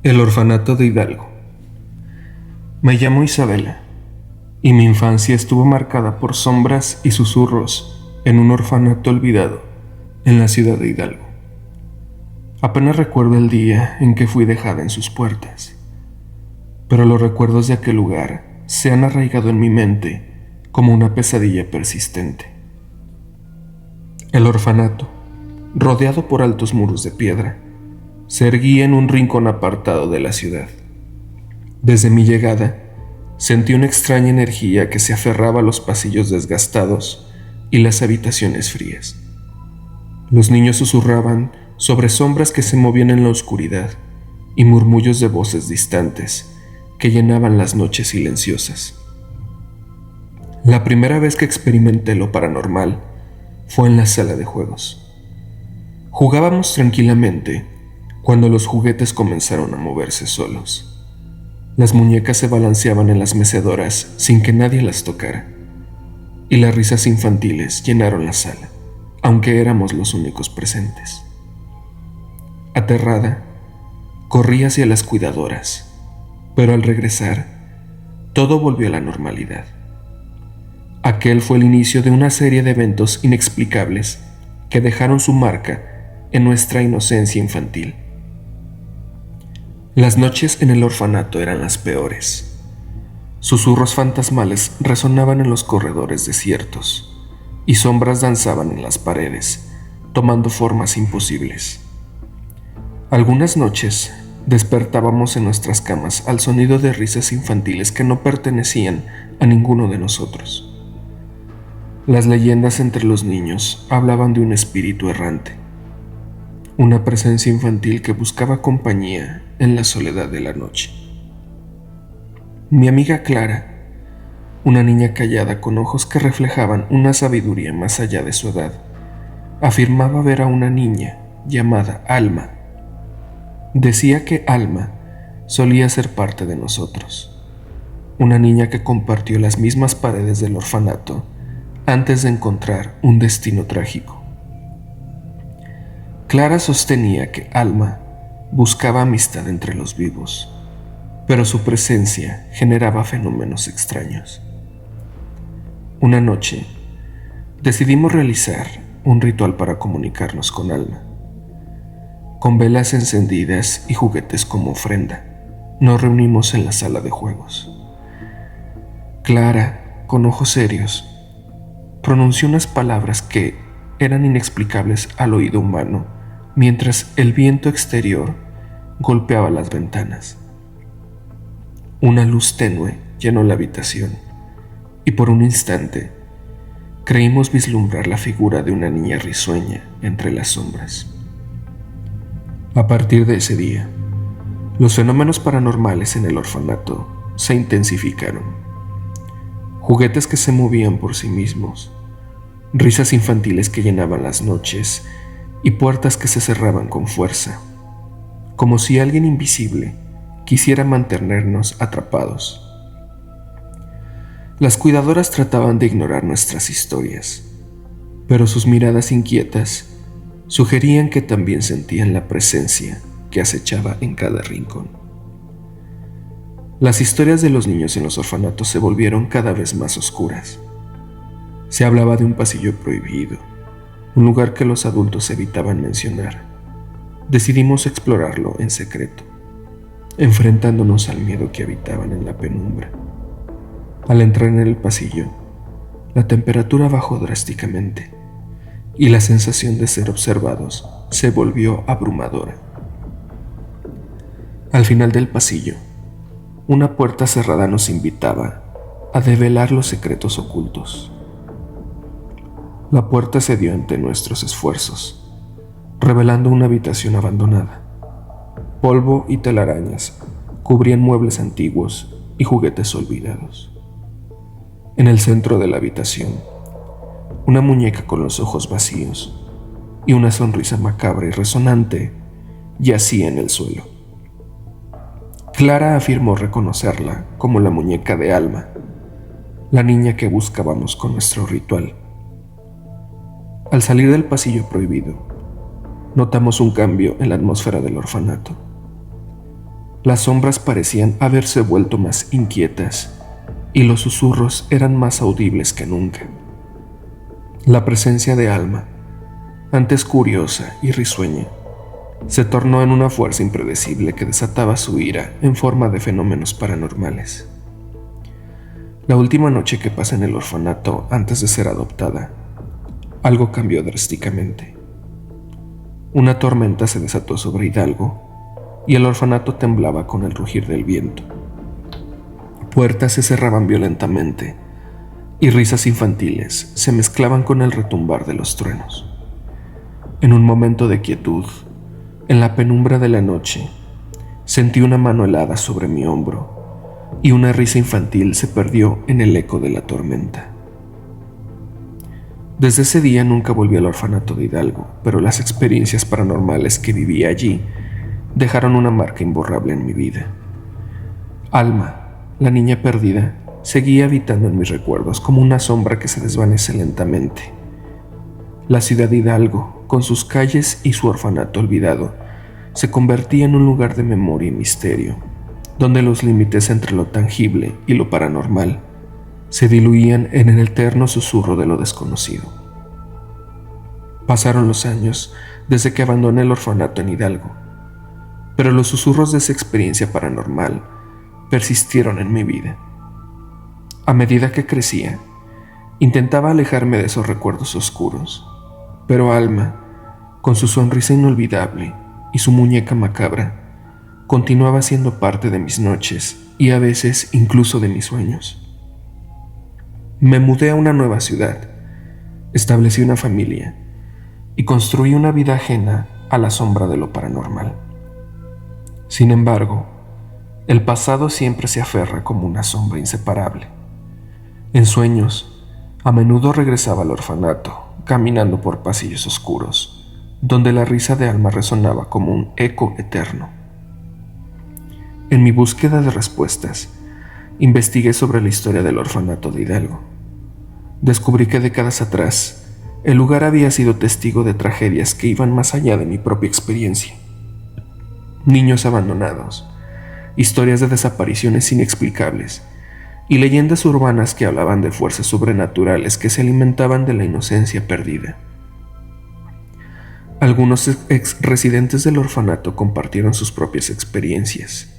El orfanato de Hidalgo. Me llamo Isabela, y mi infancia estuvo marcada por sombras y susurros en un orfanato olvidado en la ciudad de Hidalgo. Apenas recuerdo el día en que fui dejada en sus puertas, pero los recuerdos de aquel lugar se han arraigado en mi mente como una pesadilla persistente. El orfanato, rodeado por altos muros de piedra, se erguía en un rincón apartado de la ciudad. Desde mi llegada, sentí una extraña energía que se aferraba a los pasillos desgastados y las habitaciones frías. Los niños susurraban sobre sombras que se movían en la oscuridad y murmullos de voces distantes que llenaban las noches silenciosas. La primera vez que experimenté lo paranormal fue en la sala de juegos. Jugábamos tranquilamente cuando los juguetes comenzaron a moverse solos. Las muñecas se balanceaban en las mecedoras sin que nadie las tocara, y las risas infantiles llenaron la sala, aunque éramos los únicos presentes. Aterrada, corrí hacia las cuidadoras, pero al regresar, todo volvió a la normalidad. Aquel fue el inicio de una serie de eventos inexplicables que dejaron su marca en nuestra inocencia infantil. Las noches en el orfanato eran las peores. Susurros fantasmales resonaban en los corredores desiertos y sombras danzaban en las paredes, tomando formas imposibles. Algunas noches despertábamos en nuestras camas al sonido de risas infantiles que no pertenecían a ninguno de nosotros. Las leyendas entre los niños hablaban de un espíritu errante, una presencia infantil que buscaba compañía en la soledad de la noche. Mi amiga Clara, una niña callada con ojos que reflejaban una sabiduría más allá de su edad, afirmaba ver a una niña llamada Alma. Decía que Alma solía ser parte de nosotros, una niña que compartió las mismas paredes del orfanato antes de encontrar un destino trágico. Clara sostenía que Alma buscaba amistad entre los vivos, pero su presencia generaba fenómenos extraños. Una noche, decidimos realizar un ritual para comunicarnos con Alma. Con velas encendidas y juguetes como ofrenda, nos reunimos en la sala de juegos. Clara, con ojos serios, pronunció unas palabras que eran inexplicables al oído humano mientras el viento exterior golpeaba las ventanas. Una luz tenue llenó la habitación y por un instante creímos vislumbrar la figura de una niña risueña entre las sombras. A partir de ese día, los fenómenos paranormales en el orfanato se intensificaron. Juguetes que se movían por sí mismos, risas infantiles que llenaban las noches y puertas que se cerraban con fuerza, como si alguien invisible quisiera mantenernos atrapados. Las cuidadoras trataban de ignorar nuestras historias, pero sus miradas inquietas sugerían que también sentían la presencia que acechaba en cada rincón. Las historias de los niños en los orfanatos se volvieron cada vez más oscuras. Se hablaba de un pasillo prohibido, un lugar que los adultos evitaban mencionar. Decidimos explorarlo en secreto, enfrentándonos al miedo que habitaban en la penumbra. Al entrar en el pasillo, la temperatura bajó drásticamente y la sensación de ser observados se volvió abrumadora. Al final del pasillo, una puerta cerrada nos invitaba a develar los secretos ocultos. La puerta cedió ante nuestros esfuerzos, revelando una habitación abandonada. Polvo y telarañas cubrían muebles antiguos y juguetes olvidados. En el centro de la habitación, una muñeca con los ojos vacíos y una sonrisa macabra y resonante yacía en el suelo. Clara afirmó reconocerla como la muñeca de Alma, la niña que buscábamos con nuestro ritual. Al salir del pasillo prohibido, notamos un cambio en la atmósfera del orfanato. Las sombras parecían haberse vuelto más inquietas y los susurros eran más audibles que nunca. La presencia de Alma, antes curiosa y risueña, se tornó en una fuerza impredecible que desataba su ira en forma de fenómenos paranormales. La última noche que pasé en el orfanato antes de ser adoptada, algo cambió drásticamente. Una tormenta se desató sobre Hidalgo y el orfanato temblaba con el rugir del viento. Puertas se cerraban violentamente y risas infantiles se mezclaban con el retumbar de los truenos. En un momento de quietud, en la penumbra de la noche, sentí una mano helada sobre mi hombro y una risa infantil se perdió en el eco de la tormenta. Desde ese día nunca volví al orfanato de Hidalgo, pero las experiencias paranormales que viví allí dejaron una marca imborrable en mi vida. Alma, la niña perdida, seguía habitando en mis recuerdos como una sombra que se desvanece lentamente. La ciudad de Hidalgo, con sus calles y su orfanato olvidado, se convertía en un lugar de memoria y misterio, donde los límites entre lo tangible y lo paranormal se diluían en el eterno susurro de lo desconocido. Pasaron los años desde que abandoné el orfanato en Hidalgo, pero los susurros de esa experiencia paranormal persistieron en mi vida. A medida que crecía, intentaba alejarme de esos recuerdos oscuros, pero Alma, con su sonrisa inolvidable y su muñeca macabra, continuaba siendo parte de mis noches y a veces incluso de mis sueños. Me mudé a una nueva ciudad, establecí una familia y construí una vida ajena a la sombra de lo paranormal. Sin embargo, el pasado siempre se aferra como una sombra inseparable. En sueños, a menudo regresaba al orfanato, caminando por pasillos oscuros, donde la risa de Alma resonaba como un eco eterno. En mi búsqueda de respuestas, investigué sobre la historia del orfanato de Hidalgo. Descubrí que décadas atrás, el lugar había sido testigo de tragedias que iban más allá de mi propia experiencia. Niños abandonados, historias de desapariciones inexplicables y leyendas urbanas que hablaban de fuerzas sobrenaturales que se alimentaban de la inocencia perdida. Algunos ex residentes del orfanato compartieron sus propias experiencias,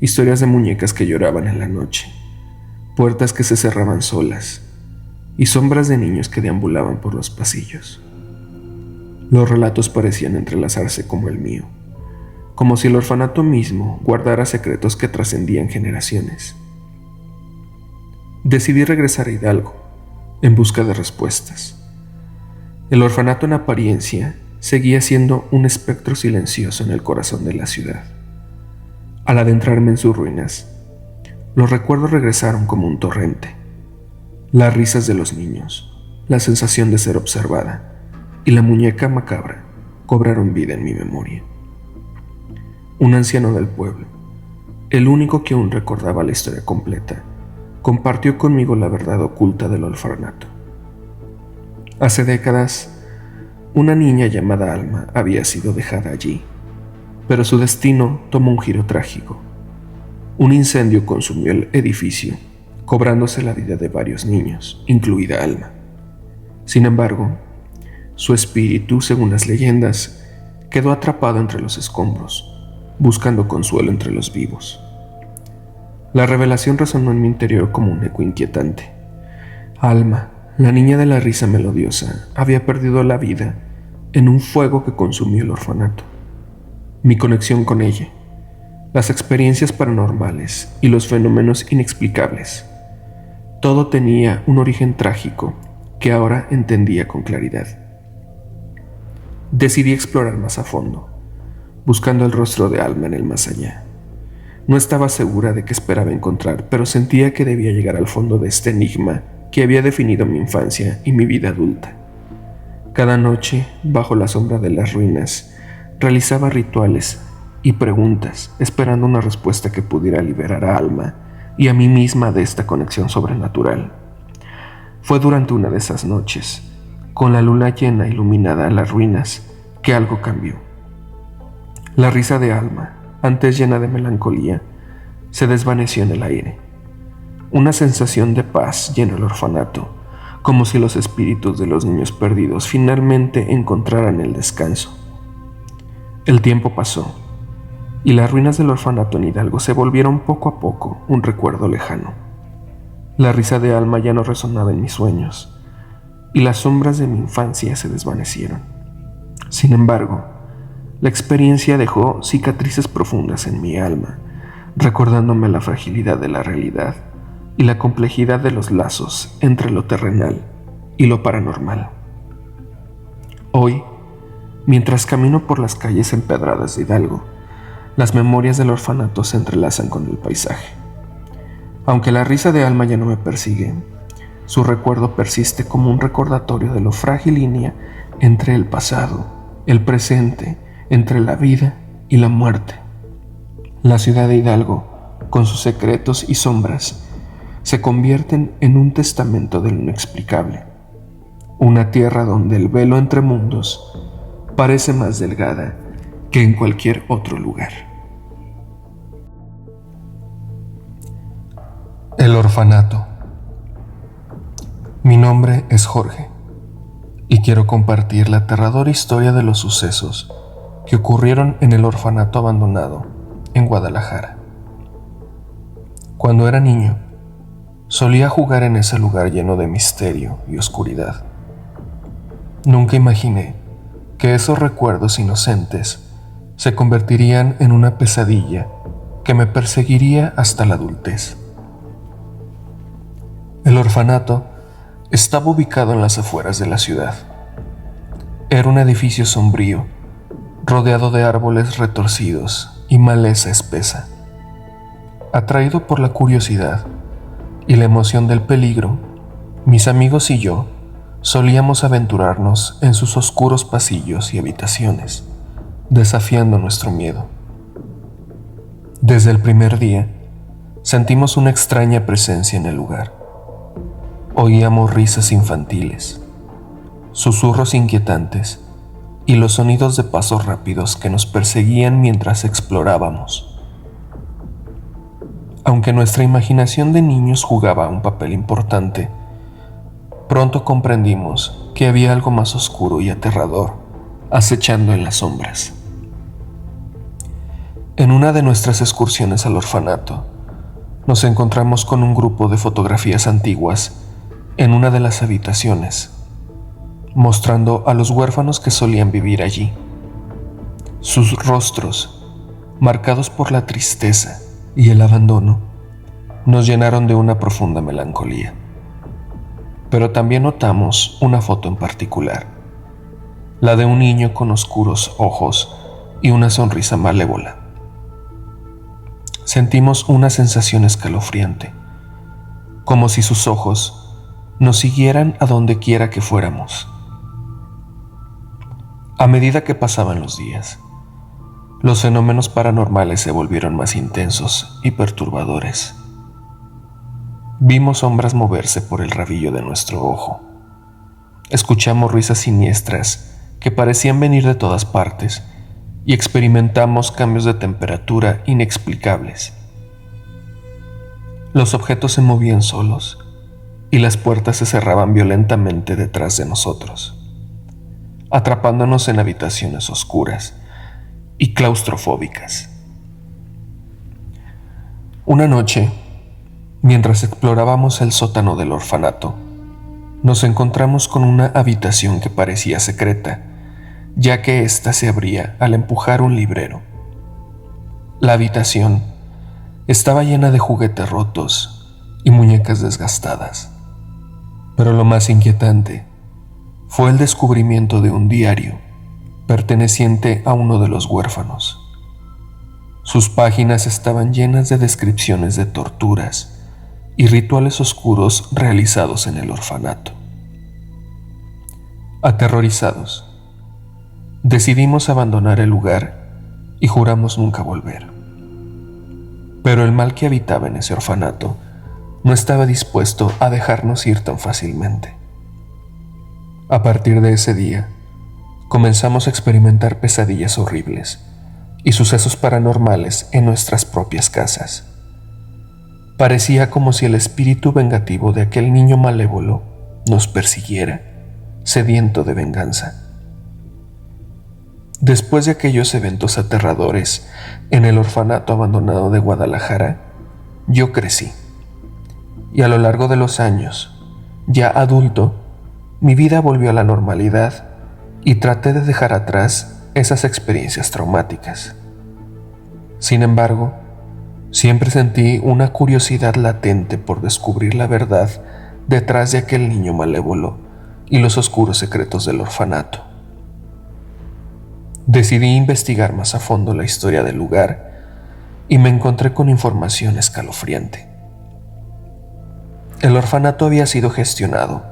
historias de muñecas que lloraban en la noche, puertas que se cerraban solas y sombras de niños que deambulaban por los pasillos. Los relatos parecían entrelazarse como el mío, como si el orfanato mismo guardara secretos que trascendían generaciones. Decidí regresar a Hidalgo en busca de respuestas. El orfanato en apariencia seguía siendo un espectro silencioso en el corazón de la ciudad. Al adentrarme en sus ruinas, los recuerdos regresaron como un torrente. Las risas de los niños, la sensación de ser observada y la muñeca macabra cobraron vida en mi memoria. Un anciano del pueblo, el único que aún recordaba la historia completa, compartió conmigo la verdad oculta del orfanato. Hace décadas, una niña llamada Alma había sido dejada allí, pero su destino tomó un giro trágico. Un incendio consumió el edificio, cobrándose la vida de varios niños, incluida Alma. Sin embargo, su espíritu, según las leyendas, quedó atrapado entre los escombros, buscando consuelo entre los vivos. La revelación resonó en mi interior como un eco inquietante. Alma, la niña de la risa melodiosa, había perdido la vida en un fuego que consumió el orfanato. Mi conexión con ella, las experiencias paranormales y los fenómenos inexplicables, todo tenía un origen trágico que ahora entendía con claridad. Decidí explorar más a fondo, buscando el rostro de Alma en el más allá. No estaba segura de qué esperaba encontrar, pero sentía que debía llegar al fondo de este enigma que había definido mi infancia y mi vida adulta. Cada noche, bajo la sombra de las ruinas, realizaba rituales y preguntas, esperando una respuesta que pudiera liberar a Alma y a mí misma de esta conexión sobrenatural. Fue durante una de esas noches, con la luna llena iluminada a las ruinas, que algo cambió. La risa de Alma, antes llena de melancolía, se desvaneció en el aire. Una sensación de paz llenó el orfanato, como si los espíritus de los niños perdidos finalmente encontraran el descanso. El tiempo pasó, y las ruinas del orfanato en Hidalgo se volvieron poco a poco un recuerdo lejano. La risa de Alma ya no resonaba en mis sueños, y las sombras de mi infancia se desvanecieron. Sin embargo, la experiencia dejó cicatrices profundas en mi alma, recordándome la fragilidad de la realidad y la complejidad de los lazos entre lo terrenal y lo paranormal. Hoy, mientras camino por las calles empedradas de Hidalgo, las memorias del orfanato se entrelazan con el paisaje. Aunque la risa de Alma ya no me persigue, su recuerdo persiste como un recordatorio de lo frágil línea entre el pasado, el presente, entre la vida y la muerte. La ciudad de Hidalgo, con sus secretos y sombras, se convierten en un testamento de lo inexplicable, una tierra donde el velo entre mundos parece más delgada que en cualquier otro lugar. El orfanato. Mi nombre es Jorge y quiero compartir la aterradora historia de los sucesos que ocurrieron en el orfanato abandonado en Guadalajara. Cuando era niño, solía jugar en ese lugar lleno de misterio y oscuridad. Nunca imaginé que esos recuerdos inocentes se convertirían en una pesadilla que me perseguiría hasta la adultez. El orfanato estaba ubicado en las afueras de la ciudad. Era un edificio sombrío, rodeado de árboles retorcidos y maleza espesa. Atraído por la curiosidad y la emoción del peligro, mis amigos y yo solíamos aventurarnos en sus oscuros pasillos y habitaciones, desafiando nuestro miedo. Desde el primer día, sentimos una extraña presencia en el lugar. Oíamos risas infantiles, susurros inquietantes y los sonidos de pasos rápidos que nos perseguían mientras explorábamos. Aunque nuestra imaginación de niños jugaba un papel importante, pronto comprendimos que había algo más oscuro y aterrador acechando en las sombras. En una de nuestras excursiones al orfanato, nos encontramos con un grupo de fotografías antiguas en una de las habitaciones, mostrando a los huérfanos que solían vivir allí. Sus rostros, marcados por la tristeza y el abandono, nos llenaron de una profunda melancolía. Pero también notamos una foto en particular, la de un niño con oscuros ojos y una sonrisa malévola. Sentimos una sensación escalofriante, como si sus ojos nos siguieran a donde quiera que fuéramos. A medida que pasaban los días, los fenómenos paranormales se volvieron más intensos y perturbadores. Vimos sombras moverse por el rabillo de nuestro ojo. Escuchamos risas siniestras que parecían venir de todas partes y experimentamos cambios de temperatura inexplicables. Los objetos se movían solos y las puertas se cerraban violentamente detrás de nosotros, atrapándonos en habitaciones oscuras y claustrofóbicas. Una noche, mientras explorábamos el sótano del orfanato, nos encontramos con una habitación que parecía secreta, ya que ésta se abría al empujar un librero. La habitación estaba llena de juguetes rotos y muñecas desgastadas, pero lo más inquietante fue el descubrimiento de un diario perteneciente a uno de los huérfanos. Sus páginas estaban llenas de descripciones de torturas y rituales oscuros realizados en el orfanato. Aterrorizados, decidimos abandonar el lugar y juramos nunca volver. Pero el mal que habitaba en ese orfanato no estaba dispuesto a dejarnos ir tan fácilmente. A partir de ese día, comenzamos a experimentar pesadillas horribles y sucesos paranormales en nuestras propias casas. Parecía como si el espíritu vengativo de aquel niño malévolo nos persiguiera, sediento de venganza. Después de aquellos eventos aterradores en el orfanato abandonado de Guadalajara, yo crecí. Y a lo largo de los años, ya adulto, mi vida volvió a la normalidad y traté de dejar atrás esas experiencias traumáticas. Sin embargo, siempre sentí una curiosidad latente por descubrir la verdad detrás de aquel niño malévolo y los oscuros secretos del orfanato. Decidí investigar más a fondo la historia del lugar y me encontré con información escalofriante. El orfanato había sido gestionado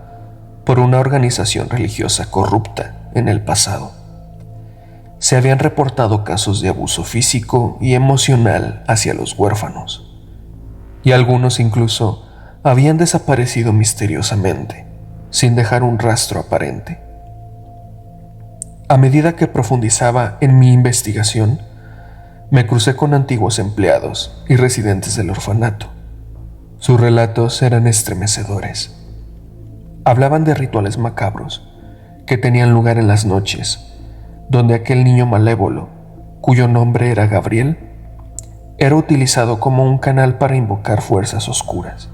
por una organización religiosa corrupta en el pasado. Se habían reportado casos de abuso físico y emocional hacia los huérfanos, y algunos incluso habían desaparecido misteriosamente, sin dejar un rastro aparente. A medida que profundizaba en mi investigación, me crucé con antiguos empleados y residentes del orfanato. Sus relatos eran estremecedores. Hablaban de rituales macabros que tenían lugar en las noches, donde aquel niño malévolo, cuyo nombre era Gabriel, era utilizado como un canal para invocar fuerzas oscuras.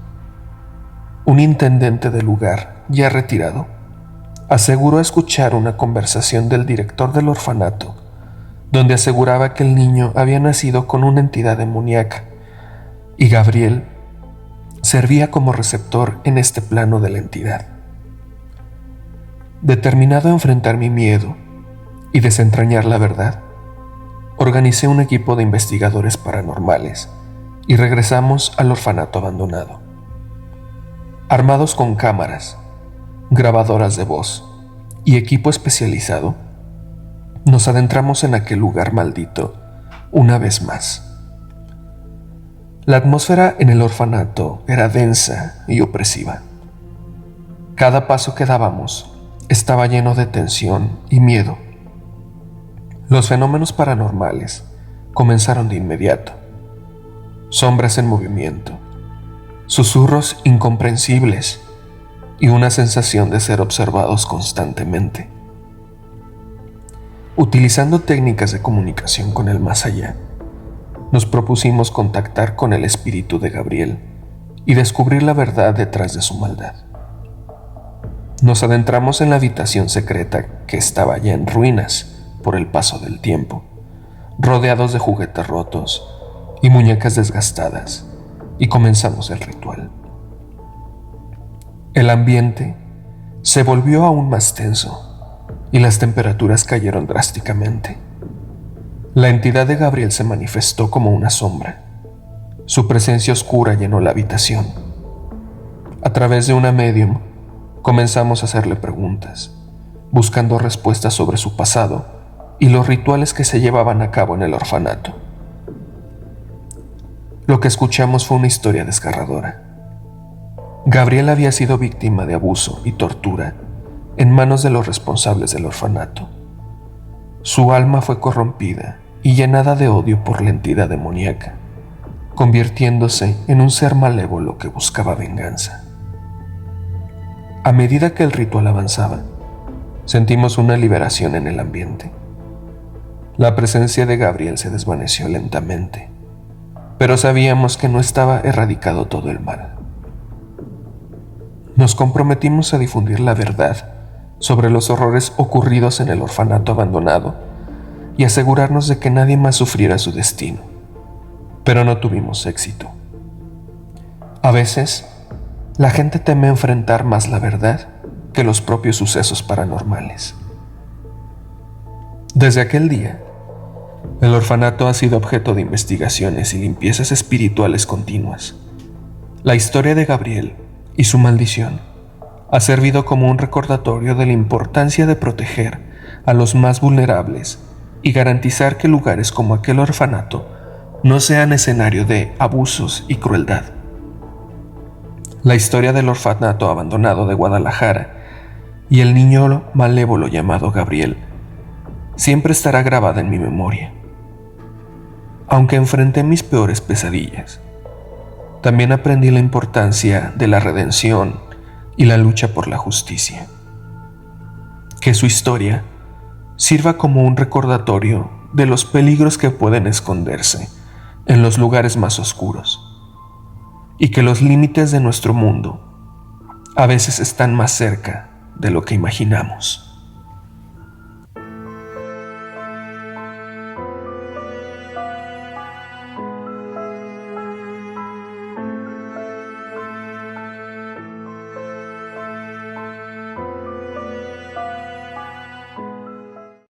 Un intendente del lugar, ya retirado, aseguró escuchar una conversación del director del orfanato, donde aseguraba que el niño había nacido con una entidad demoníaca y Gabriel servía como receptor en este plano de la entidad. Determinado a enfrentar mi miedo y desentrañar la verdad, organicé un equipo de investigadores paranormales y regresamos al orfanato abandonado. Armados con cámaras, grabadoras de voz y equipo especializado, nos adentramos en aquel lugar maldito una vez más. La atmósfera en el orfanato era densa y opresiva. Cada paso que dábamos estaba lleno de tensión y miedo. Los fenómenos paranormales comenzaron de inmediato. Sombras en movimiento, susurros incomprensibles y una sensación de ser observados constantemente. Utilizando técnicas de comunicación con el más allá, nos propusimos contactar con el espíritu de Gabriel y descubrir la verdad detrás de su maldad. Nos adentramos en la habitación secreta que estaba ya en ruinas por el paso del tiempo, rodeados de juguetes rotos y muñecas desgastadas, y comenzamos el ritual. El ambiente se volvió aún más tenso y las temperaturas cayeron drásticamente. La entidad de Gabriel se manifestó como una sombra. Su presencia oscura llenó la habitación. A través de una médium, comenzamos a hacerle preguntas, buscando respuestas sobre su pasado y los rituales que se llevaban a cabo en el orfanato. Lo que escuchamos fue una historia desgarradora. Gabriel había sido víctima de abuso y tortura en manos de los responsables del orfanato. Su alma fue corrompida y llenada de odio por la entidad demoníaca, convirtiéndose en un ser malévolo que buscaba venganza. A medida que el ritual avanzaba, sentimos una liberación en el ambiente. La presencia de Gabriel se desvaneció lentamente, pero sabíamos que no estaba erradicado todo el mal. Nos comprometimos a difundir la verdad sobre los horrores ocurridos en el orfanato abandonado y asegurarnos de que nadie más sufriera su destino, pero no tuvimos éxito. A veces, la gente teme enfrentar más la verdad que los propios sucesos paranormales. Desde aquel día, el orfanato ha sido objeto de investigaciones y limpiezas espirituales continuas. La historia de Gabriel y su maldición ha servido como un recordatorio de la importancia de proteger a los más vulnerables y garantizar que lugares como aquel orfanato no sean escenario de abusos y crueldad. La historia del orfanato abandonado de Guadalajara y el niño malévolo llamado Gabriel siempre estará grabada en mi memoria. aunque enfrenté mis peores pesadillas. También aprendí la importancia de la redención y la lucha por la justicia. Que su historia sirva como un recordatorio de los peligros que pueden esconderse en los lugares más oscuros, y que los límites de nuestro mundo a veces están más cerca de lo que imaginamos.